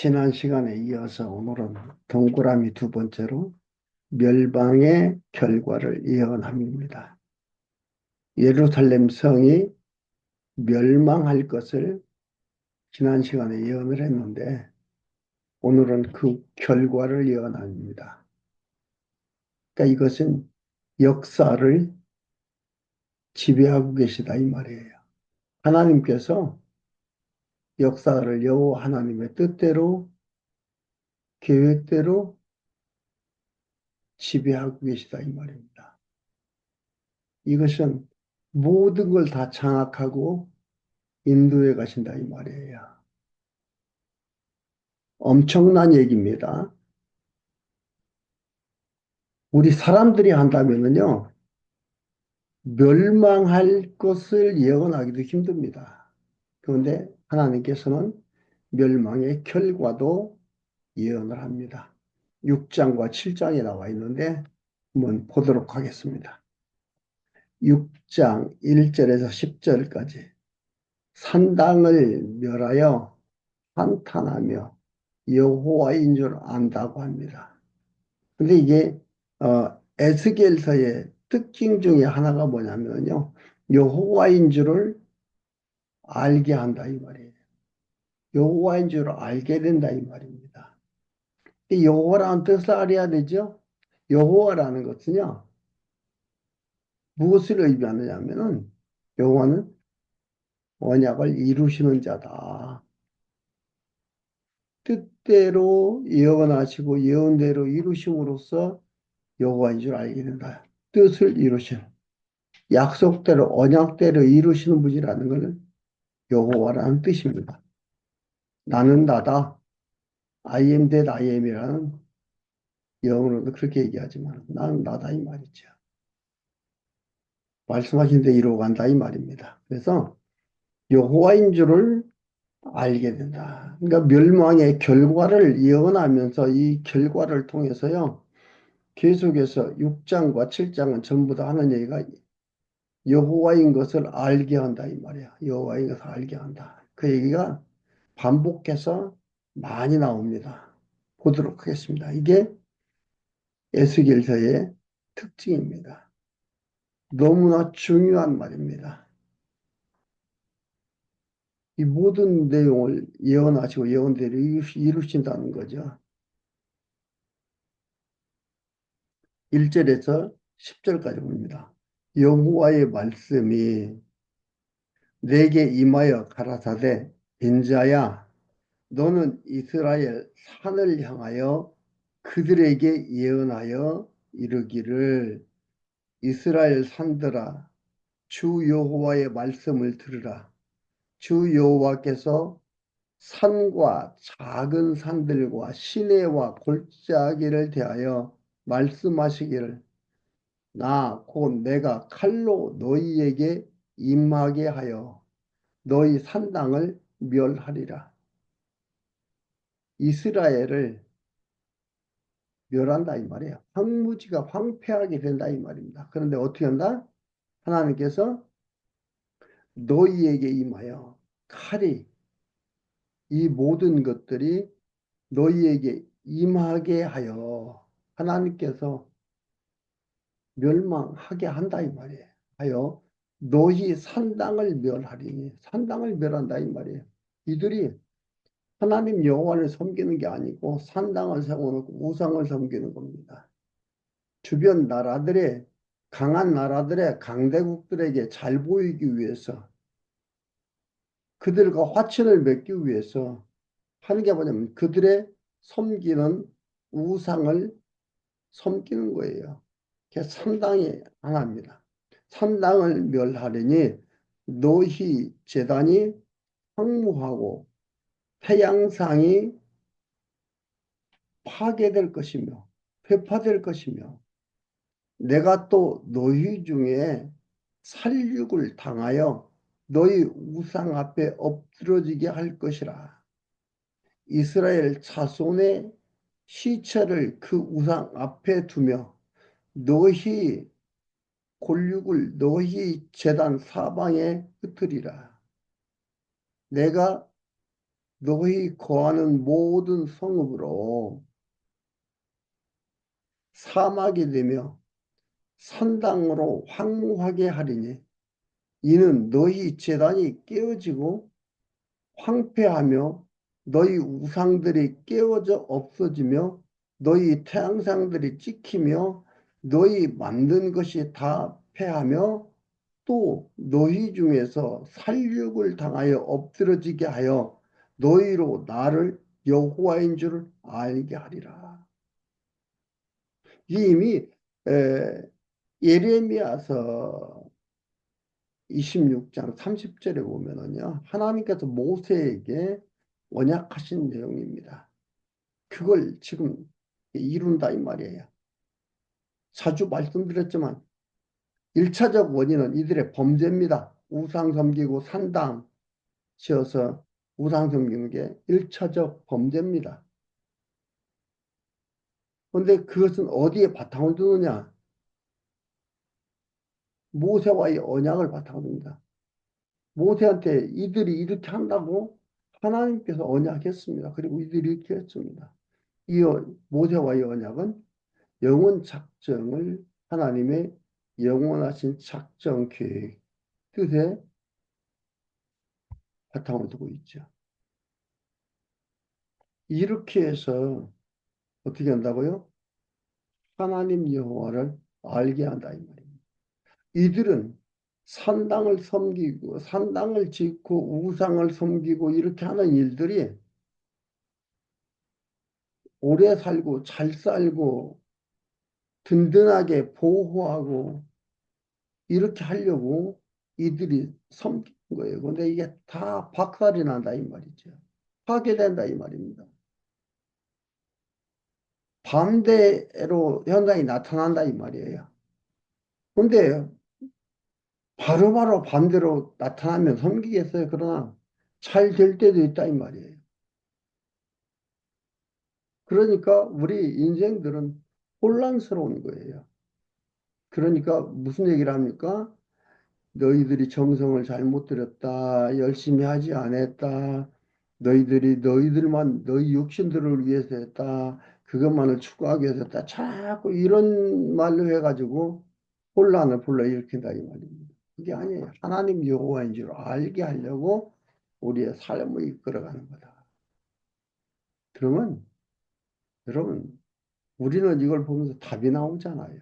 지난 시간에 이어서 오늘은 동그라미 두 번째로 멸망의 결과를 예언함입니다. 예루살렘 성이 멸망할 것을 지난 시간에 예언을 했는데 오늘은 그 결과를 예언합니다. 그러니까 이것은 역사를 지배하고 계시다 이 말이에요. 하나님께서 역사를 여호와 하나님의 뜻대로 계획대로 지배하고 계시다 이 말입니다. 이것은 모든 걸 다 장악하고 인도에 가신다 이 말이에요. 엄청난 얘기입니다. 우리 사람들이 한다면은요, 멸망할 것을 예언하기도 힘듭니다. 그런데 하나님께서는 멸망의 결과도 예언을 합니다. 6장과 7장에 나와 있는데 한번 보도록 하겠습니다. 6장 1절에서 10절까지 산당을 멸하여 한탄하며 여호와인 줄 안다고 합니다. 근데 이게 에스겔서의 특징 중에 하나가 뭐냐면요. 여호와인 줄을 알게 한다 이 말이에요. 여호와인 줄을 알게 된다 이 말입니다. 이 여호와라는 뜻을 알아야 되죠. 여호와라는 것은요. 무엇을 의미하느냐면은 여호와는 언약을 이루시는 자다. 뜻대로 예언하시고 예언대로 이루심으로써 여호와인 줄 알게 된다. 뜻을 이루시는 약속대로 언약대로 이루시는 분이라는 것은 여호와라는 뜻입니다. 나는 나다. I am that I am이라는 영어로도 그렇게 얘기하지만 나는 나다 이 말이죠. 말씀하신 대 이루어간다 이 말입니다. 그래서 여호와인 줄을 알게 된다. 그러니까 멸망의 결과를 예언하면서 이 결과를 통해서요. 계속해서 6장과 7장은 전부 다 하는 얘기가 여호와인 것을 알게 한다 이 말이야. 여호와인 것을 알게 한다. 그 얘기가 반복해서 많이 나옵니다. 보도록 하겠습니다. 이게 에스겔서의 특징입니다. 너무나 중요한 말입니다. 이 모든 내용을 예언하시고 예언대로 이루신다는 거죠. 1절에서 10절까지 봅니다. 여호와의 말씀이 내게 임하여 가라사대 인자야 너는 이스라엘 산을 향하여 그들에게 예언하여 이르기를 이스라엘 산들아 주 여호와의 말씀을 들으라 주 여호와께서 산과 작은 산들과 시내와 골짜기를 대하여 말씀하시기를 나 곧 내가 칼로 너희에게 임하게 하여 너희 산당을 멸하리라. 이스라엘을 멸한다 이 말이에요. 황무지가 황폐하게 된다 이 말입니다. 그런데 어떻게 한다? 하나님께서 너희에게 임하여 칼이 이 모든 것들이 너희에게 임하게 하여 하나님께서 멸망하게 한다 이 말이에요. 하여 너희 산당을 멸하리니 산당을 멸한다 이 말이에요. 이들이 하나님 여호와를 섬기는 게 아니고 산당을 세워놓고 우상을 섬기는 겁니다. 주변 나라들의 강한 나라들의 강대국들에게 잘 보이기 위해서 그들과 화친을 맺기 위해서 하는 게 뭐냐면 그들의 섬기는 우상을 섬기는 거예요. 그게 산당이 하나입니다. 산당을 멸하려니 노희 제단이 황무하고 태양상이 파괴될 것이며 회파될 것이며 내가 또 너희 중에 살육을 당하여 너희 우상 앞에 엎드러지게 할 것이라. 이스라엘 자손의 시체를 그 우상 앞에 두며 너희 골육을 너희 제단 사방에 흩으리라. 내가 너희 거하는 모든 성읍으로 사막이 되며 산당으로 황무하게 하리니 이는 너희 제단이 깨어지고 황폐하며 너희 우상들이 깨어져 없어지며 너희 태양상들이 찍히며 너희 만든 것이 다 패하며 또 너희 중에서 살육을 당하여 엎드러지게 하여 너희로 나를 여호와인 줄 알게 하리라. 이미 에, 예레미야서 26장 30절에 보면은요, 하나님께서 모세에게 언약하신 내용입니다. 그걸 지금 이룬다 이 말이에요. 자주 말씀드렸지만 1차적 원인은 이들의 범죄입니다. 우상 섬기고 산당 지어서 우상 섬기는 게 1차적 범죄입니다. 그런데 그것은 어디에 바탕을 두느냐? 모세와의 언약을 바탕을 둡니다. 모세한테 이들이 이렇게 한다고 하나님께서 언약했습니다. 그리고 이들이 이렇게 했습니다. 이 모세와의 언약은 영원 작정을 하나님의 영원하신 작정 계획 뜻에 바탕을 두고 있죠. 이렇게 해서 어떻게 한다고요? 하나님 여호와를 알게 한다 이 말입니다. 이들은 산당을 섬기고 산당을 짓고 우상을 섬기고 이렇게 하는 일들이 오래 살고 잘 살고 든든하게 보호하고 이렇게 하려고 이들이 섬긴 거예요. 근데 이게 다 박살이 난다 이 말이죠. 파괴된다 이 말입니다. 반대로 현상이 나타난다 이 말이에요. 근데 바로바로 반대로 나타나면 섬기겠어요. 그러나 잘 될 때도 있다 이 말이에요. 그러니까 우리 인생들은 혼란스러운 거예요. 그러니까 무슨 얘기를 합니까? 너희들이 정성을 잘못 들였다. 열심히 하지 않았다. 너희들이 너희들만 너희 육신들을 위해서 했다. 그것만을 추구하기 위해서 했다. 자꾸 이런 말로 해가지고 혼란을 불러일으킨다 이 말입니다. 그게 아니에요. 하나님 여호와인 줄 알게 하려고 우리의 삶을 이끌어가는 거다. 그러면 여러분 우리는 이걸 보면서 답이 나오잖아요.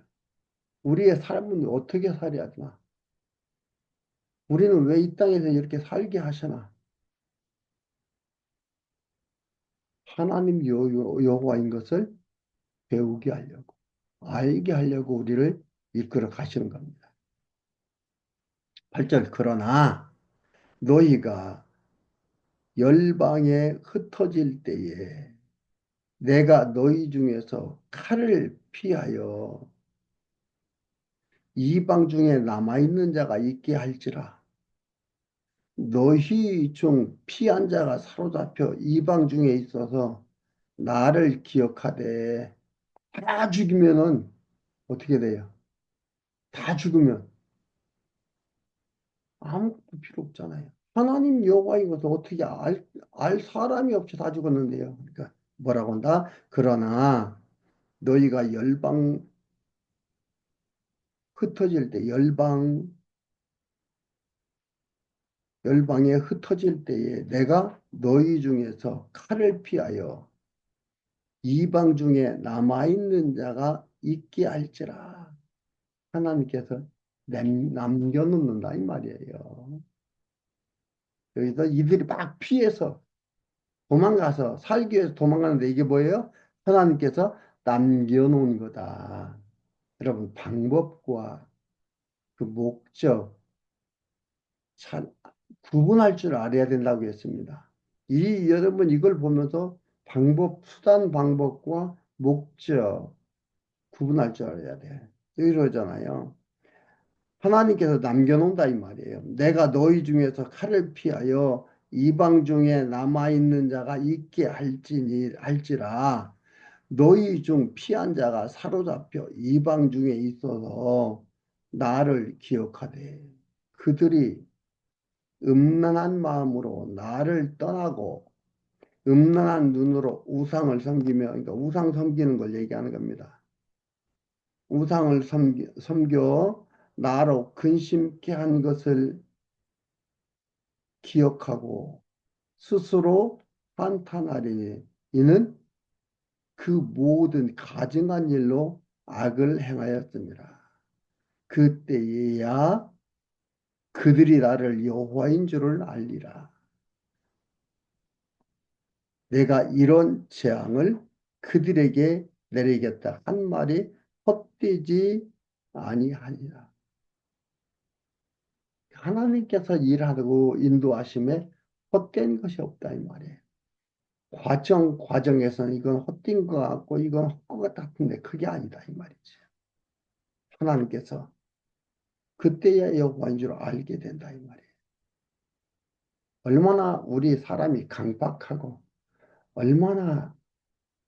우리의 삶은 어떻게 살아야 되나? 우리는 왜 이 땅에서 이렇게 살게 하시나? 하나님 여호와인 것을 배우게 하려고, 알게 하려고 우리를 이끌어 가시는 겁니다. 8절, 그러나 너희가 열방에 흩어질 때에 내가 너희 중에서 칼을 피하여 이방 중에 남아있는 자가 있게 할지라. 너희 중 피한 자가 사로잡혀 이방 중에 있어서 나를 기억하되 다 죽이면은 어떻게 돼요? 다 죽으면 아무것도 필요 없잖아요. 하나님 여호와인 것을 어떻게 알 사람이 없이 다 죽었는데요. 그러니까 뭐라고 한다? 그러나 너희가 흩어질 때 열방에 흩어질 때에 내가 너희 중에서 칼을 피하여 이방 중에 남아있는 자가 있게 할지라. 하나님께서 남겨놓는다 이 말이에요. 여기서 이들이 막 피해서 도망가서 살기 위해서 도망가는데 이게 뭐예요? 하나님께서 남겨놓은 거다. 여러분 방법과 그 목적 잘 구분할 줄 알아야 된다고 했습니다. 여러분 이걸 보면서 수단 방법과 목적 구분할 줄 알아야 돼. 이러잖아요. 하나님께서 남겨놓는다 이 말이에요. 내가 너희 중에서 칼을 피하여 이방 중에 남아있는 자가 있게 할지라 너희 중 피한 자가 사로잡혀 이방 중에 있어서 나를 기억하되 그들이 음란한 마음으로 나를 떠나고 음란한 눈으로 우상을 섬기며, 그러니까 우상 섬기는 걸 얘기하는 겁니다. 우상을 섬겨 나로 근심케 한 것을 기억하고 스스로 한탄하리니 이는 그 모든 가증한 일로 악을 행하였습니다. 그때에야 그들이 나를 여호와인 줄을 알리라. 내가 이런 재앙을 그들에게 내리겠다 한 말이 헛되지 아니하니라. 하나님께서 일하고 인도하심에 헛된 것이 없다 이 말이에요. 과정에서는 이건 헛된 것 같고 이건 헛것 같은데 그게 아니다 이 말이지. 하나님께서 그때야 여호와인 줄 알게 된다 이 말이에요. 얼마나 우리 사람이 강박하고 얼마나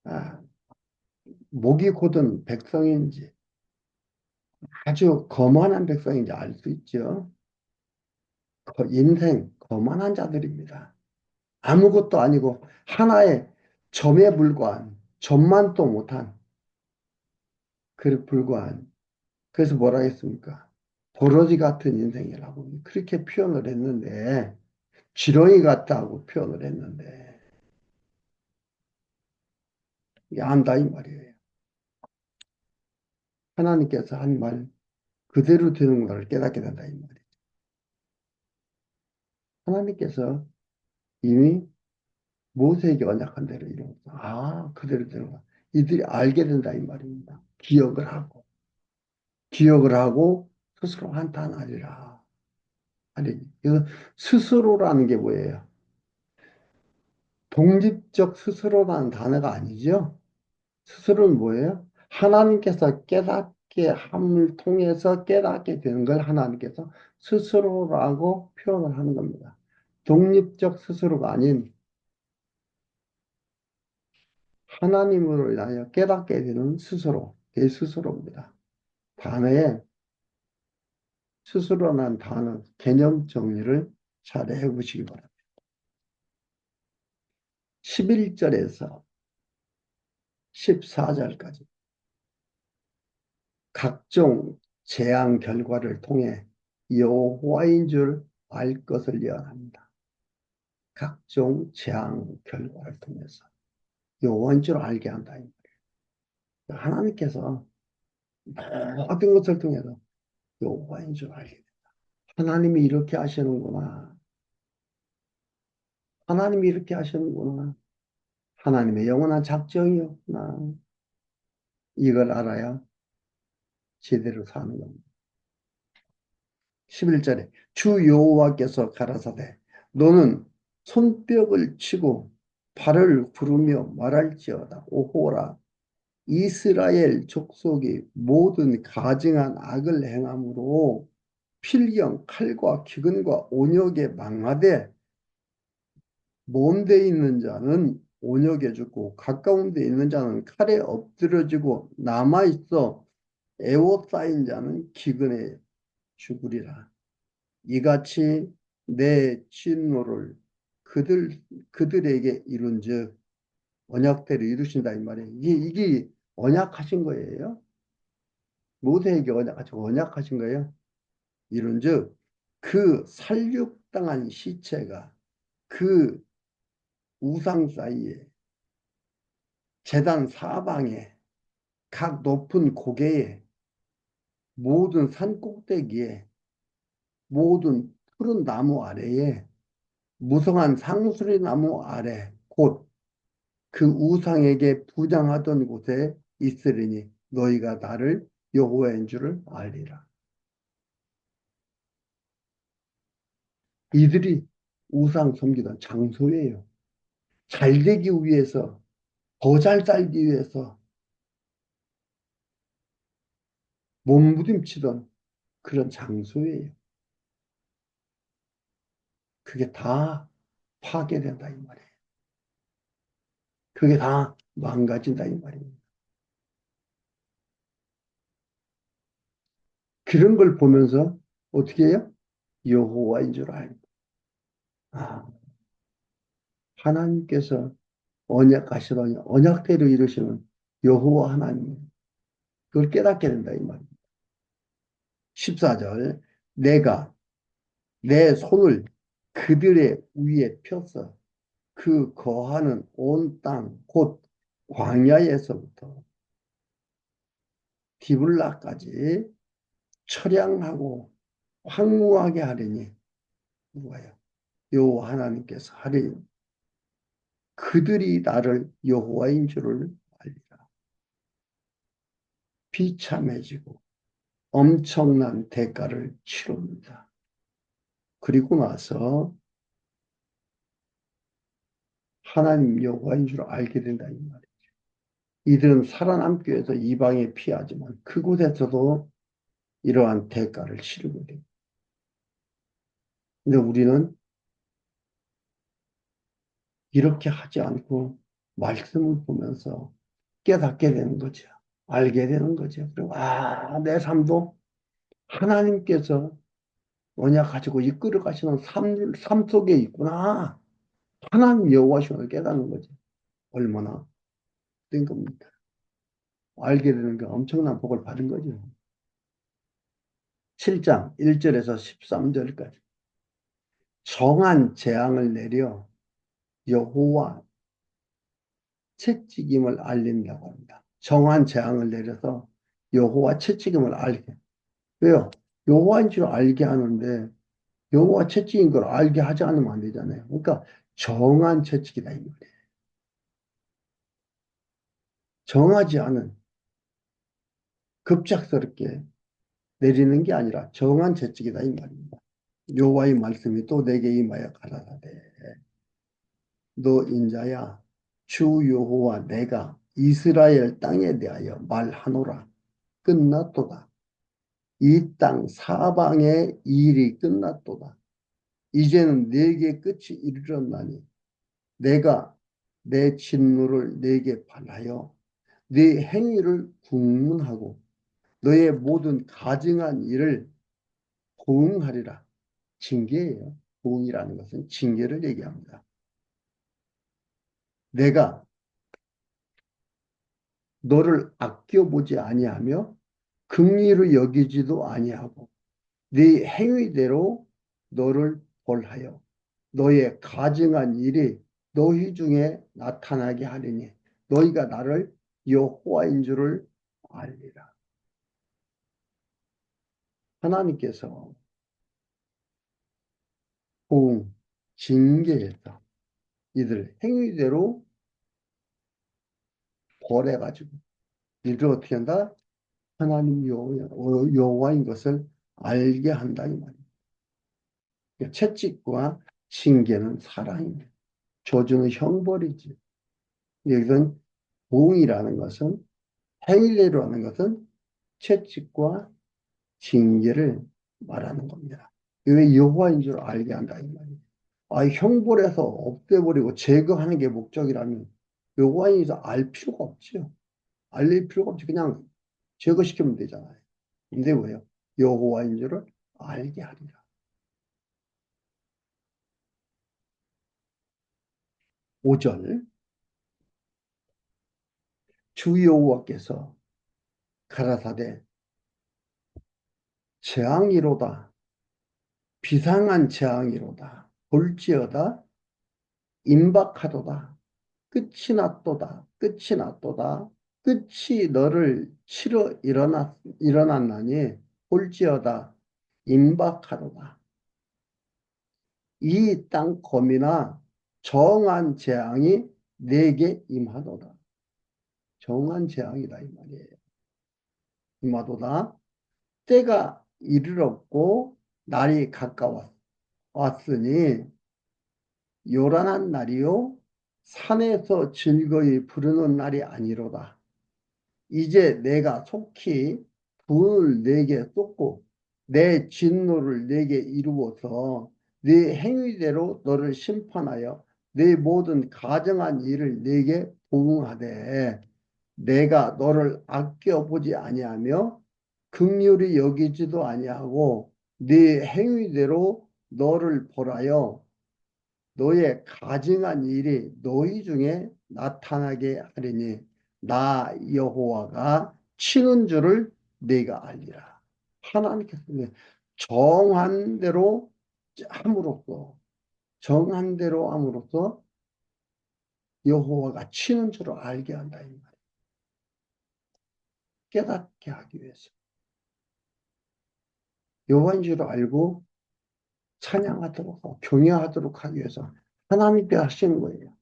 아, 목이 곧은 백성인지 아주 거만한 백성인지 알 수 있죠. 인생 거만한 자들입니다. 아무것도 아니고 하나의 점에 불과한 점만 또 못한 그 불과한 그래서 뭐라 했습니까? 도러지 같은 인생이라고 그렇게 표현을 했는데 지렁이 같다고 표현을 했는데 이게 안다 이 말이에요. 하나님께서 한 말 그대로 되는 것을 깨닫게 된다 이 말이에요. 하나님께서 이미 모세에게 언약한 대로 이루었어. 그대로 되는 거. 이들이 알게 된다 이 말입니다. 기억을 하고 스스로 한탄하리라. 아니, 이거 스스로라는 게 뭐예요? 독립적 스스로라는 단어가 아니죠. 스스로는 뭐예요? 하나님께서 깨닫게 함을 통해서 깨닫게 되는 걸 하나님께서 스스로라고 표현을 하는 겁니다. 독립적 스스로가 아닌 하나님으로 인하여 깨닫게 되는 스스로, 내 스스로입니다. 단어에 스스로라는 단어, 개념 정리를 잘 해보시기 바랍니다. 11절에서 14절까지 각종 재앙 결과를 통해 여호와인 줄 알 것을 예언합니다. 각종 재앙 결과를 통해서 여호와인 줄 알게 한다. 하나님께서 모든 것을 통해서 여호와인 줄 알게 된다. 하나님이 이렇게 하시는구나. 하나님이 이렇게 하시는구나. 하나님의 영원한 작정이었구나. 이걸 알아야 제대로 사는 겁니다. 11절에 주 여호와께서 가라사대 너는 손뼉을 치고 발을 구르며 말할지어다. 오호라 이스라엘 족속이 모든 가증한 악을 행함으로 필경 칼과 기근과 온역에 망하되 먼 데 있는 자는 온역에 죽고 가까운 데 있는 자는 칼에 엎드려지고 남아있어 애워싸인 자는 기근에 죽으리라. 이같이 내 진노를 그들에게 이룬즉 언약대로 이루신다 이 말이에요. 이게 언약하신 거예요. 모세에게 언약하신 거예요. 이룬즉 그 살육당한 시체가 그 우상 사이에 제단 사방에 각 높은 고개에 모든 산 꼭대기에 모든 푸른 나무 아래에 무성한 상수리 나무 아래 곧 그 우상에게 부장하던 곳에 있으리니 너희가 나를 여호와인 줄을 알리라. 이들이 우상 섬기던 장소예요. 잘 되기 위해서 더 잘 살기 위해서 몸부림치던 그런 장소예요. 그게 다 파괴된다 이 말이에요. 그게 다 망가진다 이 말입니다. 그런 걸 보면서 어떻게 해요? 여호와인 줄 알고 하나님께서 언약하시더니 언약대로 이루시는 여호와 하나님. 그걸 깨닫게 된다 이 말입니다. 14절 내가 내 손을 그들의 위에 펴서 그 거하는 온 땅 곧 광야에서부터 디블라까지 처량하고 황무하게 하리니 누가요? 여호와 하나님께서 하리니 그들이 나를 여호와인 줄을 알리라. 비참해지고 엄청난 대가를 치릅니다. 그리고 나서 하나님 여호와인 줄 알게 된다 이 말이에요. 이들은 살아남기 위해서 이방에 피하지만 그곳에서도 이러한 대가를 치르게 됩니다. 근데 우리는 이렇게 하지 않고 말씀을 보면서 깨닫게 되는 거죠. 알게 되는 거죠. 그리고 내 삶도 하나님께서 언약 가지고 이끌어 가시는 삶 속에 있구나. 하나님 여호와심을 깨닫는 거죠. 얼마나 된 겁니까? 알게 되는 게 엄청난 복을 받은 거죠. 7장 1절에서 13절까지 정한 재앙을 내려 여호와 채찍임을 알린다고 합니다. 정한 재앙을 내려서 여호와 채찍임을 알게. 왜요? 여호와인 줄 알게 하는데 여호와 채찍인 걸 알게 하지 않으면 안 되잖아요. 그러니까 정한 채찍이다 이 말이에요. 정하지 않은 급작스럽게 내리는 게 아니라 정한 채찍이다 이 말입니다. 여호와의 말씀이 또 내게 임하여 가라사대 너 인자야 주 여호와 내가 이스라엘 땅에 대하여 말하노라 끝났도다. 이 땅 사방의 일이 끝났도다. 이제는 내게 끝이 이르렀나니 내가 내 진노를 내게 발하여 네 행위를 국문하고 너의 모든 가증한 일을 보응하리라. 징계예요. 보응이라는 것은 징계를 얘기합니다. 내가 너를 아껴보지 아니하며 긍휼히 여기지도 아니하고 네 행위대로 너를 벌하여 너의 가증한 일이 너희 중에 나타나게 하리니 너희가 나를 여호와인 줄을 알리라. 하나님께서 공, 징계해서 이들 행위대로 벌해가지고 이들 어떻게 한다? 하나님 여호와인 것을 알게 한다 이 말이에요. 그러니까 채찍과 징계는 사랑입니다. 저주는 형벌이지. 여기서는 공이라는 것은 행위대로 하는 것은 채찍과 징계를 말하는 겁니다. 왜 여호와인 줄 알게 한다 이 말이에요. 형벌해서 없애버리고 제거하는 게 목적이라면 여호와인에서 알 필요가 없죠. 알릴 필요가 없지. 그냥 제거시키면 되잖아요. 근데 왜요? 여호와인 줄을 알게 하리라. 5절 주 여호와께서 가라사대 재앙이로다 비상한 재앙이로다 볼지어다 임박하도다 끝이 났도다 끝이 났도다 끝이 너를 치러 일어났나니 볼지어다 임박하도다 이 땅 거민아 정한 재앙이 내게 임하도다 정한 재앙이다 이 말이에요 임하도다 때가 이르렀고 날이 가까웠으니 요란한 날이요 산에서 즐거이 부르는 날이 아니로다. 이제 내가 속히 분을 내게 쏟고 내 진노를 내게 이루어서 네 행위대로 너를 심판하여 네 모든 가정한 일을 내게 보응하되 내가 너를 아껴보지 아니하며 긍휼히 여기지도 아니하고 네 행위대로 너를 벌하여 너의 가증한 일이 너희 중에 나타나게 하리니 나 여호와가 치는 줄을 네가 알리라. 하나님께서 정한 대로 함으로써 정한 대로 함으로써 여호와가 치는 줄을 알게 한다 이 말이에요. 깨닫게 하기 위해서 여호와인 줄을 알고 찬양하도록 하고 경외하도록 하기 위해서 하나님께 하시는 거예요.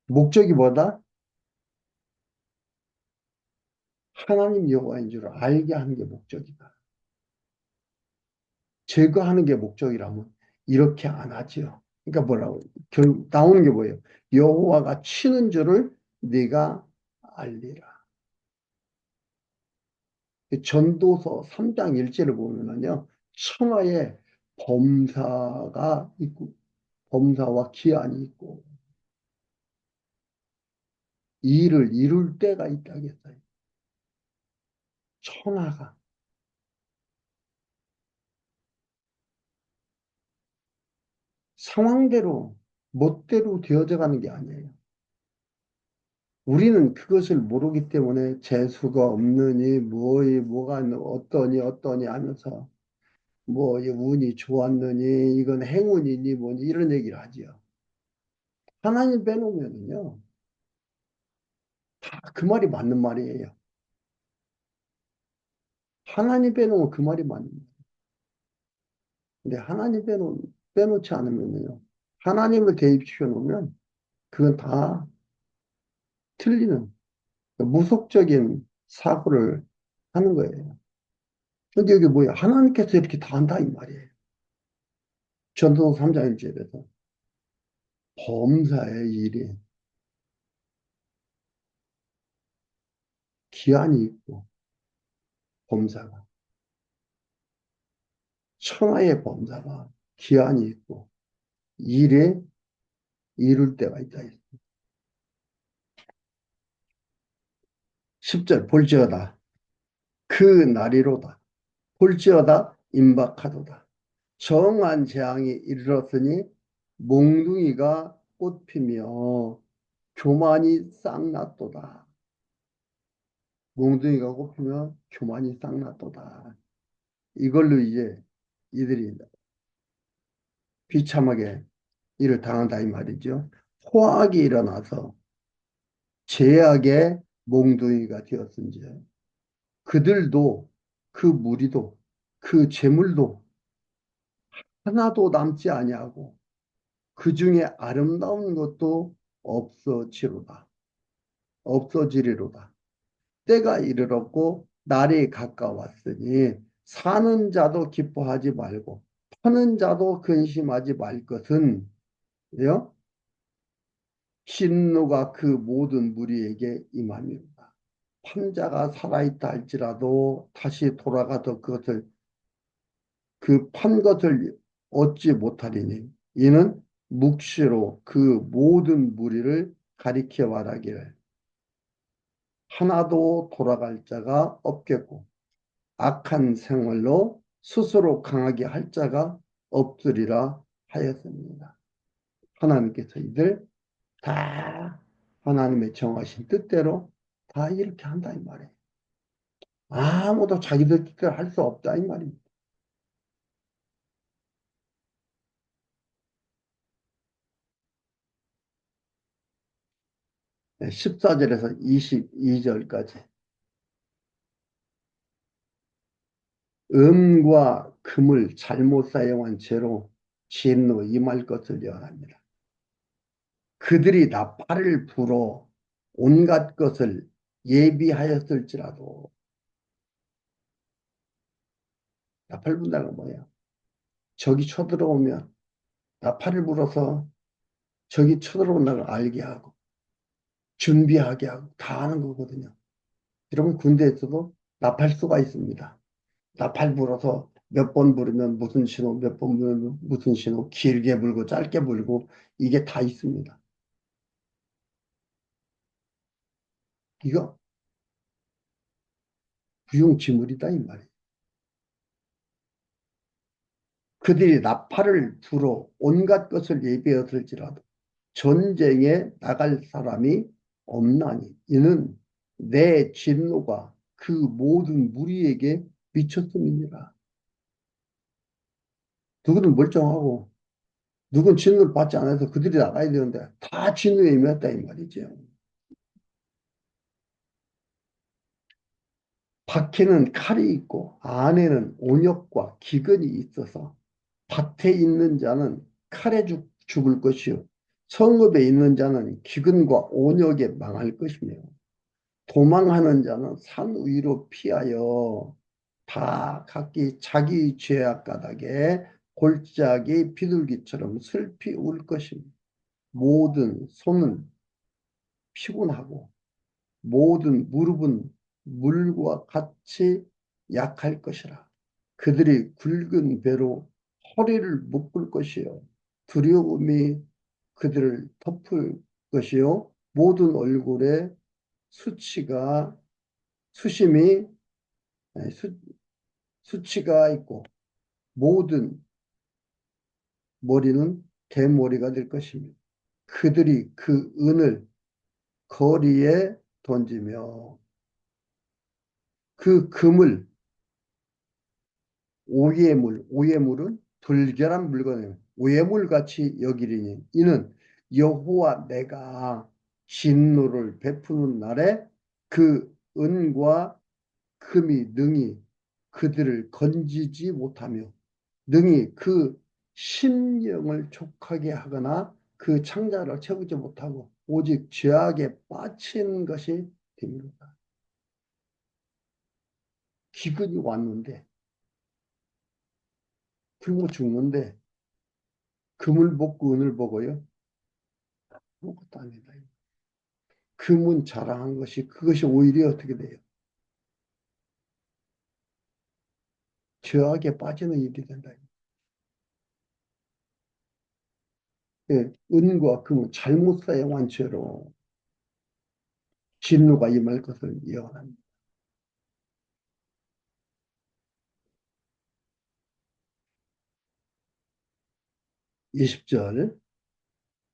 목적이 뭐다? 하나님 여호와인 줄을 알게 하는 게 목적이다. 제거하는 게 목적이라면 이렇게 안 하지요. 그러니까 뭐라고 결국 나오는 게 뭐예요? 여호와가 치는 줄을 네가 알리라. 전도서 3장 1절을 보면은요. 천하에 범사가 있고 범사와 기한이 있고 이 일을 이룰 때가 있다겠어요. 천하가 상황대로 멋대로 되어져 가는 게 아니에요. 우리는 그것을 모르기 때문에 재수가 없느니 뭐가 어떠니 하면서 뭐 운이 좋았느니 이건 행운이니 뭐니 이런 얘기를 하지요. 하나님 빼놓으면은요. 다 그 말이 맞는 말이에요. 하나님 빼놓으면 그 말이 맞는 말이에요. 근데 하나님 빼놓지 않으면요. 하나님을 대입시켜 놓으면 그건 다 틀리는 무속적인 사고를 하는 거예요. 근데 여기 뭐야? 하나님께서 이렇게 다 한다 이 말이에요. 전도 3장 1절에서 범사의 일이 기한이 있고 범사가 천하의 범사가 기한이 있고 일에 이룰 때가 있다. 10절 볼지어다 그 날이로다 볼지어다 임박하도다 정한 재앙이 이르렀으니 몽둥이가 꽃피며 교만이 싹났도다. 몽둥이가 꽃피며 교만이 싹났도다. 이걸로 이제 이들이 비참하게 일을 당한다 이 말이죠. 포악이 일어나서 제약의 몽둥이가 되었은지 그들도 그 무리도 그 재물도 하나도 남지 아니하고 그 중에 아름다운 것도 없어지로다. 없어지리로다. 때가 이르렀고 날이 가까웠으니 사는 자도 기뻐하지 말고 파는 자도 근심하지 말 것은 요 신노가 그 모든 무리에게 임함이로다. 판자가 살아있다 할지라도 다시 돌아가서 그것을 그 판 것을 얻지 못하리니 이는 묵시로 그 모든 무리를 가리켜 말하기를 하나도 돌아갈 자가 없겠고 악한 생활로 스스로 강하게 할 자가 없으리라 하였습니다. 하나님께서 이들 다 하나님의 정하신 뜻대로 다 이렇게 한다 이 말이에요. 아무도 자기들 뜻대로 할 수 없다 이 말입니다. 네, 14절에서 22절까지 음과 금을 잘못 사용한 죄로 진노 임할 것을 예언합니다. 그들이 나팔을 불어 온갖 것을 예비하였을지라도 나팔 분다는 건 뭐예요? 적이 쳐들어오면 나팔을 불어서 적이 쳐들어온다는 걸 알게 하고 준비하게 하고 다 하는 거거든요. 여러분 군대에서도 나팔수가 있습니다. 나팔 불어서 몇 번 부르면 무슨 신호, 몇 번 부르면 무슨 신호, 길게 불고 짧게 불고 이게 다 있습니다. 이거 무용지물이다 이 말이에요. 그들이 나팔을 불어 온갖 것을 예비하들지라도 전쟁에 나갈 사람이 없나니 이는 내 진노가 그 모든 무리에게 미쳤음이니라. 누구는 멀쩡하고 누군 진노를 받지 않아서 그들이 나가야 되는데 다 진노에 임했다 이 말이죠. 밖에는 칼이 있고 안에는 온역과 기근이 있어서 밭에 있는 자는 칼에 죽을 것이요 성읍에 있는 자는 기근과 온역에 망할 것이며 도망하는 자는 산 위로 피하여 다 각기 자기 죄악 가닥에 골짜기 비둘기처럼 슬피 울 것입니다. 모든 손은 피곤하고 모든 무릎은 물과 같이 약할 것이라. 그들이 굵은 배로 허리를 묶을 것이요. 두려움이 그들을 덮을 것이요. 모든 얼굴에 수치가, 수심이, 아니, 수치가 있고, 모든 머리는 대머리가 될 것입니다. 그들이 그 은을 거리에 던지며 그 금을 오예물, 오예물은 불결한 물건을 오예물 같이 여기리니 이는 여호와 내가 진노를 베푸는 날에 그 은과 금이 능히 그들을 건지지 못하며 능히 그 심령을 족하게 하거나 그 창자를 채우지 못하고 오직 죄악에 빠진 것이 됩니다. 기근이 왔는데 굶어 죽는데 금을 먹고 은을 먹어요? 아무것도 아니다. 금은 자랑한 것이 그것이 오히려 어떻게 돼요? 죄악에 빠지는 일이 된다. 예, 은과 금은 잘못 사용한 죄로 진노가 임할 것을 예언합니다. 20절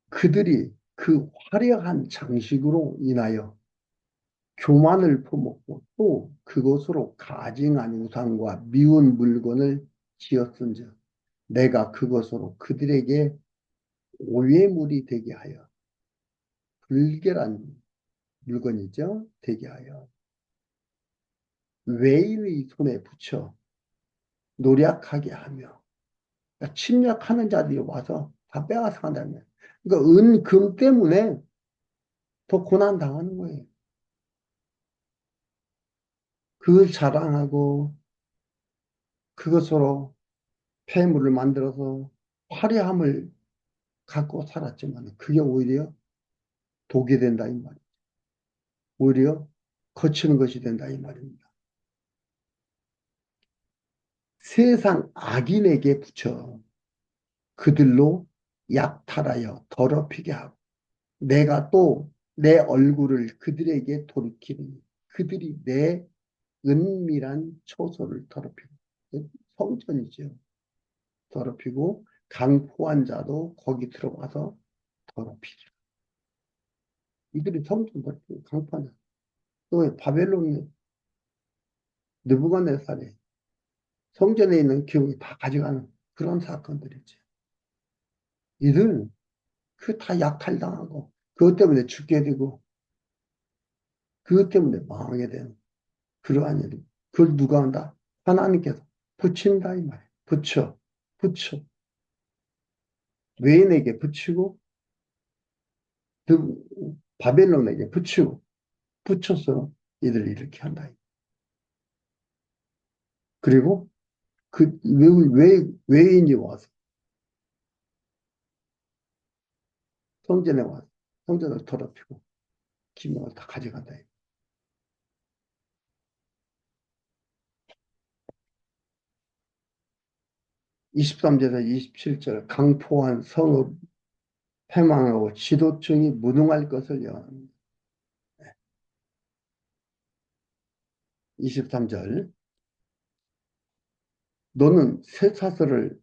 그들이 그 화려한 장식으로 인하여 교만을 퍼먹고 또 그것으로 가증한 우상과 미운 물건을 지었은즉 내가 그것으로 그들에게 오해물이 되게 하여 불결한 물건이죠. 되게 하여 외인의 손에 붙여 노력하게 하며 그러니까 침략하는 자들이 와서 다 빼앗아 간다는 그러니까 은, 금 때문에 더 고난 당하는 거예요. 그걸 자랑하고 그것으로 폐물을 만들어서 화려함을 갖고 살았지만 그게 오히려 독이 된다 이 말이에요. 오히려 거치는 것이 된다 이 말입니다. 세상 악인에게 붙여 그들로 약탈하여 더럽히게 하고 내가 또 내 얼굴을 그들에게 돌이키니 그들이 내 은밀한 처소를 더럽히고 성전이죠. 더럽히고 강포한 자도 거기 들어가서 더럽히죠. 이들이 성전 더럽히고 강포한 자. 또 바벨론 느부갓네살이 성전에 있는 기록이 다 가져가는 그런 사건들이죠. 이들 그 다 약탈당하고 그것 때문에 죽게 되고 그것 때문에 망하게 되는 그러한 일이 그걸 누가 한다? 하나님께서 붙인다 이 말이에요. 붙여 외인에게 붙이고 그 바벨론에게 붙이고 붙여서 이들을 이렇게 한다. 그리고 그 외인이 와서 성전에 와서 성전을 더럽히고 기명을 다 가져간다. 23절에서 27절 강포한 성읍 패망하고 지도층이 무능할 것을 예언합니다. 23절 너는 쇠사슬을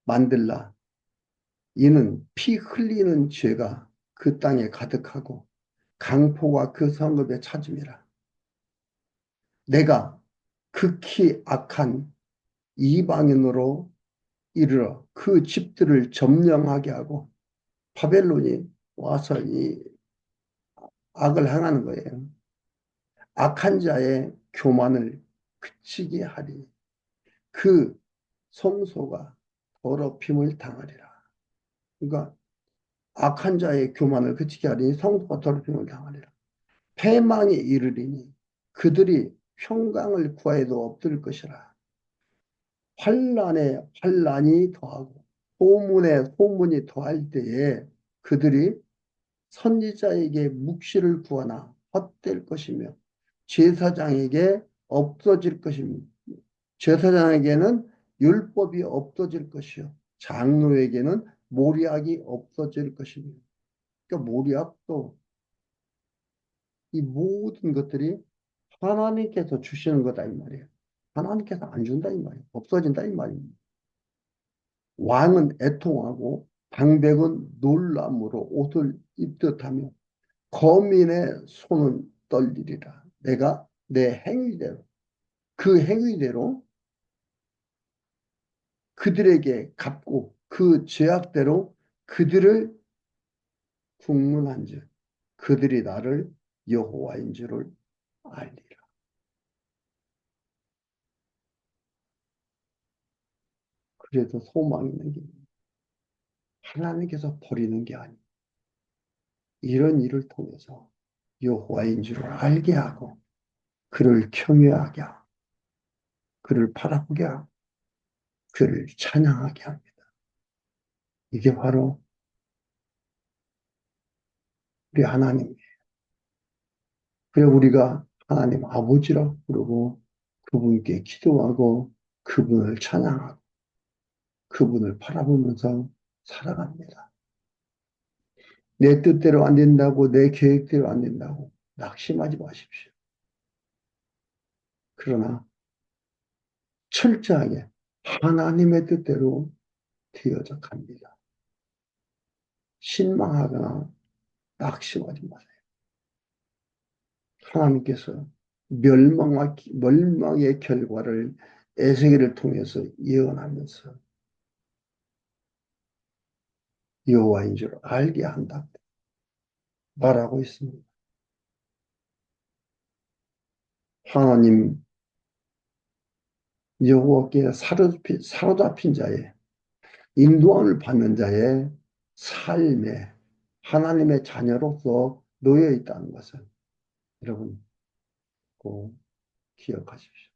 만들라. 이는 피 흘리는 죄가 그 땅에 가득하고 강포가 그 성읍에 찾음이라. 내가 극히 악한 이방인으로 이르러 그 집들을 점령하게 하고 바벨론이 와서 이 악을 행하는 거예요. 악한 자의 교만을 그치게 하리. 그 성소가 더럽힘을 당하리라. 그러니까 악한 자의 교만을 그치게 하리니 성소가 더럽힘을 당하리라. 패망에 이르리니 그들이 평강을 구하여도 없을 것이라. 환난에 환난이 더하고 소문에 소문이 더할 때에 그들이 선지자에게 묵시를 구하나 헛될 것이며 제사장에게 없어질 것이며 제사장에게는 율법이 없어질 것이요 장로에게는 모략이 없어질 것이며 그러니까 모략도 이 모든 것들이 하나님께서 주시는 거다 이 말이에요. 하나님께서 안 준다 이 말이에요. 없어진다 이 말입니다. 왕은 애통하고 방백은 놀람으로 옷을 입듯하며 거민의 손은 떨리리라. 내가 내 행위대로 그 행위대로 그들에게 갚고 그 죄악대로 그들을 국문한즉 그들이 나를 여호와인 줄을 알리라. 그래도 소망 있는 게 하나님께서 버리는 게 아니에요. 이런 일을 통해서 여호와인 줄을 알게 하고 그를 경외하게 하고 그를 바라보게 하고 그를 찬양하게 합니다. 이게 바로 우리 하나님. 그래 우리가 하나님 아버지라고 부르고 그분께 기도하고 그분을 찬양하고 그분을 바라보면서 살아갑니다. 내 뜻대로 안 된다고 내 계획대로 안 된다고 낙심하지 마십시오. 그러나 철저하게 하나님의 뜻대로 되어져 갑니다. 신망하거나 낙심하지 마세요. 하나님께서 멸망의 결과를 에스겔을 통해서 예언하면서 여호와인 줄 알게 한다 말하고 있습니다. 하나님 여호와께 사로잡힌 자의 인도함을 받는 자의 삶에 하나님의 자녀로서 놓여 있다는 것을 여러분 꼭 기억하십시오.